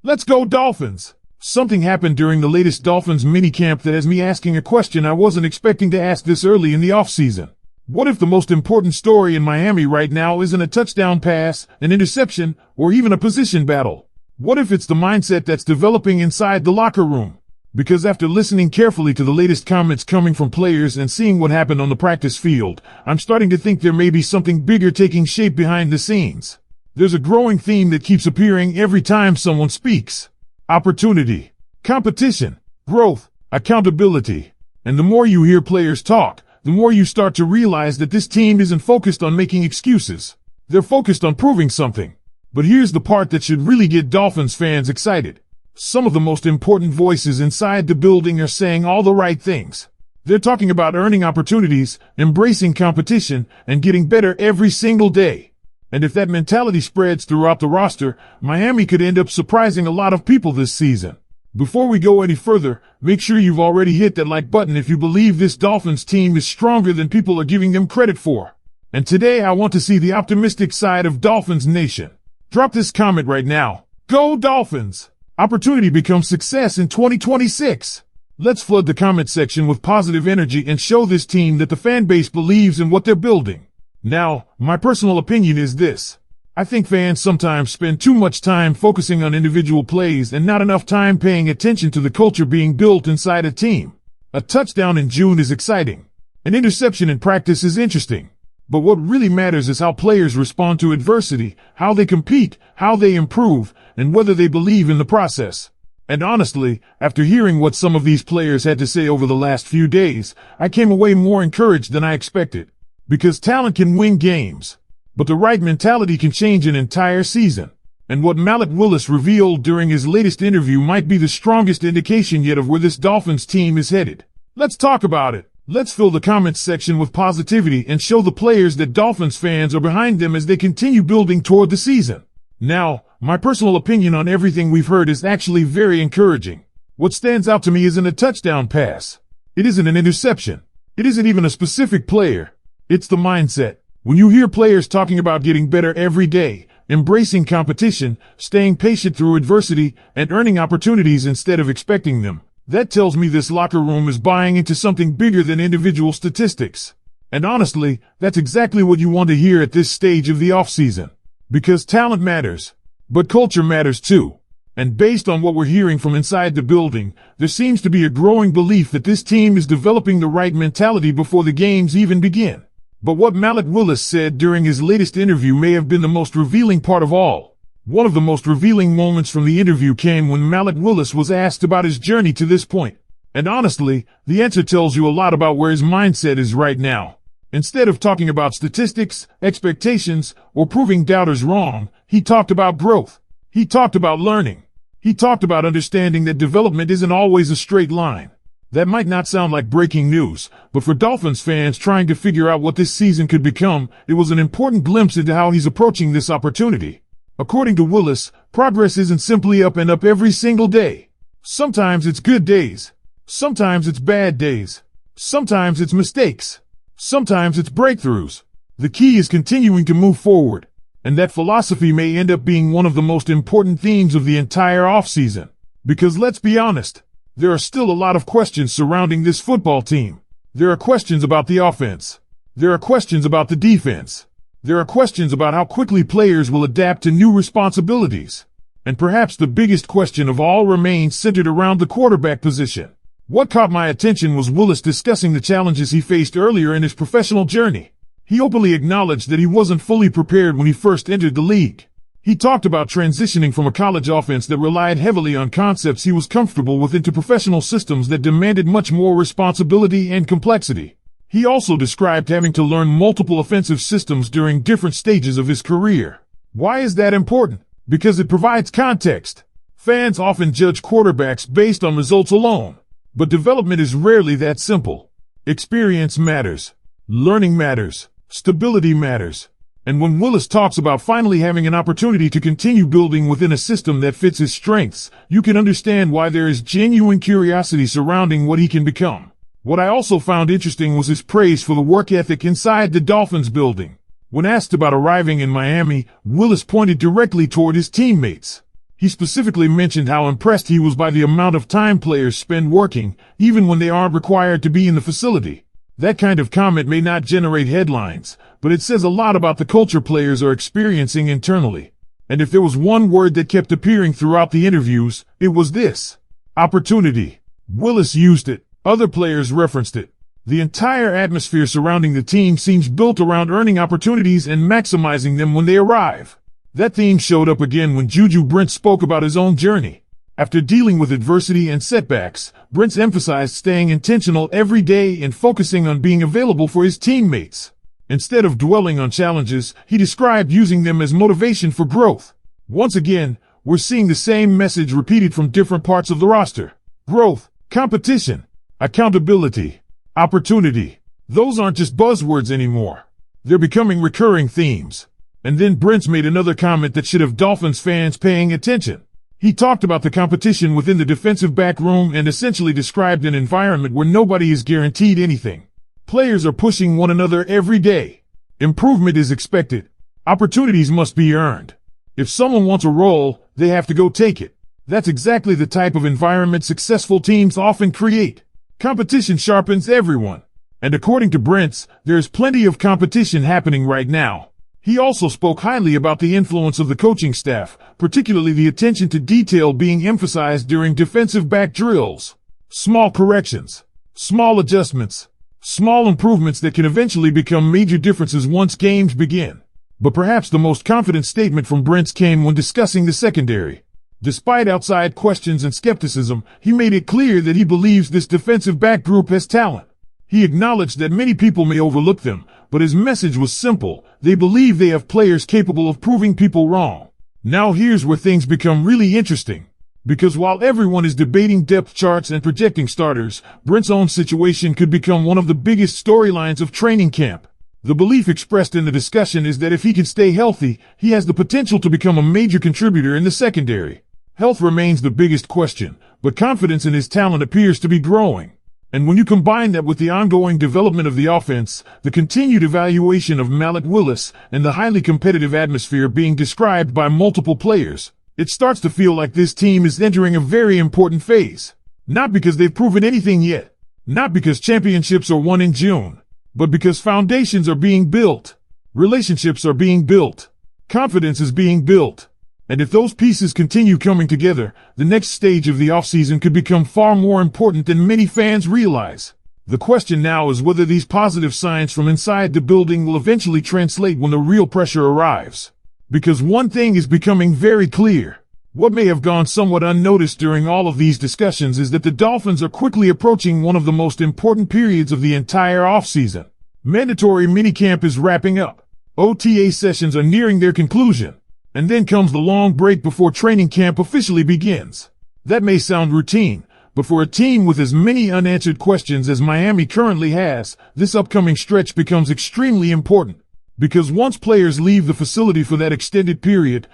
Let's go Dolphins! Something happened during the latest Dolphins minicamp that has me asking a question I wasn't expecting to ask this early in the offseason. What if the most important story in Miami right now isn't a touchdown pass, an interception, or even a position battle? What if it's the mindset that's developing inside the locker room? Because after listening carefully to the latest comments coming from players and seeing what happened on the practice field, I'm starting to think there may be something bigger taking shape behind the scenes. There's a growing theme that keeps appearing every time someone speaks. Opportunity, competition, growth, accountability. And the more you hear players talk, the more you start to realize that this team isn't focused on making excuses. They're focused on proving something. But here's the part that should really get Dolphins fans excited. Some of the most important voices inside the building are saying all the right things. They're talking about earning opportunities, embracing competition, and getting better every single day. And if that mentality spreads throughout the roster, Miami could end up surprising a lot of people this season. Before we go any further, make sure you've already hit that like button if you believe this Dolphins team is stronger than people are giving them credit for. And today I want to see the optimistic side of Dolphins Nation. Drop this comment right now. Go Dolphins! Opportunity becomes success in 2026. Let's flood the comment section with positive energy and show this team that the fan base believes in what they're building. Now, my personal opinion is this. I think fans sometimes spend too much time focusing on individual plays and not enough time paying attention to the culture being built inside a team. A touchdown in June is exciting. An interception in practice is interesting. But what really matters is how players respond to adversity, how they compete, how they improve, and whether they believe in the process. And honestly, after hearing what some of these players had to say over the last few days, I came away more encouraged than I expected. Because talent can win games, but the right mentality can change an entire season. And what Malik Willis revealed during his latest interview might be the strongest indication yet of where this Dolphins team is headed. Let's talk about it. Let's fill the comments section with positivity and show the players that Dolphins fans are behind them as they continue building toward the season. Now, my personal opinion on everything we've heard is actually very encouraging. What stands out to me isn't a touchdown pass. It isn't an interception. It isn't even a specific player. It's the mindset. When you hear players talking about getting better every day, embracing competition, staying patient through adversity, and earning opportunities instead of expecting them, that tells me this locker room is buying into something bigger than individual statistics. And honestly, that's exactly what you want to hear at this stage of the offseason. Because talent matters, but culture matters too. And based on what we're hearing from inside the building, there seems to be a growing belief that this team is developing the right mentality before the games even begin. But what Malik Willis said during his latest interview may have been the most revealing part of all. One of the most revealing moments from the interview came when Malik Willis was asked about his journey to this point. And honestly, the answer tells you a lot about where his mindset is right now. Instead of talking about statistics, expectations, or proving doubters wrong, he talked about growth. He talked about learning. He talked about understanding that development isn't always a straight line. That might not sound like breaking news, but for Dolphins fans trying to figure out what this season could become, it was an important glimpse into how he's approaching this opportunity. According to Willis, progress isn't simply up and up every single day. Sometimes it's good days. Sometimes it's bad days. Sometimes it's mistakes. Sometimes it's breakthroughs. The key is continuing to move forward. And that philosophy may end up being one of the most important themes of the entire offseason. Because let's be honest, there are still a lot of questions surrounding this football team. There are questions about the offense. There are questions about the defense. There are questions about how quickly players will adapt to new responsibilities. And perhaps the biggest question of all remains centered around the quarterback position. What caught my attention was Willis discussing the challenges he faced earlier in his professional journey. He openly acknowledged that he wasn't fully prepared when he first entered the league. He talked about transitioning from a college offense that relied heavily on concepts he was comfortable with into professional systems that demanded much more responsibility and complexity. He also described having to learn multiple offensive systems during different stages of his career. Why is that important? Because it provides context. Fans often judge quarterbacks based on results alone. But development is rarely that simple. Experience matters. Learning matters. Stability matters. And when Willis talks about finally having an opportunity to continue building within a system that fits his strengths, you can understand why there is genuine curiosity surrounding what he can become. What I also found interesting was his praise for the work ethic inside the Dolphins building. When asked about arriving in Miami, Willis pointed directly toward his teammates. He specifically mentioned how impressed he was by the amount of time players spend working, even when they aren't required to be in the facility. That kind of comment may not generate headlines, but it says a lot about the culture players are experiencing internally. And if there was one word that kept appearing throughout the interviews, it was this: opportunity. Willis used it. Other players referenced it. The entire atmosphere surrounding the team seems built around earning opportunities and maximizing them when they arrive. That theme showed up again when Juju Brent spoke about his own journey. After dealing with adversity and setbacks, Brent emphasized staying intentional every day and focusing on being available for his teammates. Instead of dwelling on challenges, he described using them as motivation for growth. Once again, we're seeing the same message repeated from different parts of the roster. Growth, competition, accountability, opportunity. Those aren't just buzzwords anymore. They're becoming recurring themes. And then Brent made another comment that should have Dolphins fans paying attention. He talked about the competition within the defensive back room and essentially described an environment where nobody is guaranteed anything. Players are pushing one another every day. Improvement is expected. Opportunities must be earned. If someone wants a role, they have to go take it. That's exactly the type of environment successful teams often create. Competition sharpens everyone. And according to Brent, there's plenty of competition happening right now. He also spoke highly about the influence of the coaching staff, particularly the attention to detail being emphasized during defensive back drills. Small corrections, small adjustments, small improvements that can eventually become major differences once games begin. But perhaps the most confident statement from Brent came when discussing the secondary. Despite outside questions and skepticism, he made it clear that he believes this defensive back group has talent. He acknowledged that many people may overlook them, but his message was simple: they believe they have players capable of proving people wrong. Now here's where things become really interesting. Because while everyone is debating depth charts and projecting starters, Brent's own situation could become one of the biggest storylines of training camp. The belief expressed in the discussion is that if he can stay healthy, he has the potential to become a major contributor in the secondary. Health remains the biggest question, but confidence in his talent appears to be growing. And when you combine that with the ongoing development of the offense, the continued evaluation of Malik Willis, and the highly competitive atmosphere being described by multiple players, it starts to feel like this team is entering a very important phase. Not because they've proven anything yet. Not because championships are won in June. But because foundations are being built. Relationships are being built. Confidence is being built. And if those pieces continue coming together, the next stage of the offseason could become far more important than many fans realize. The question now is whether these positive signs from inside the building will eventually translate when the real pressure arrives. Because one thing is becoming very clear. What may have gone somewhat unnoticed during all of these discussions is that the Dolphins are quickly approaching one of the most important periods of the entire offseason. Mandatory minicamp is wrapping up. OTA sessions are nearing their conclusion. And then comes the long break before training camp officially begins. That may sound routine, but for a team with as many unanswered questions as Miami currently has, this upcoming stretch becomes extremely important. Because once players leave the facility for that extended period,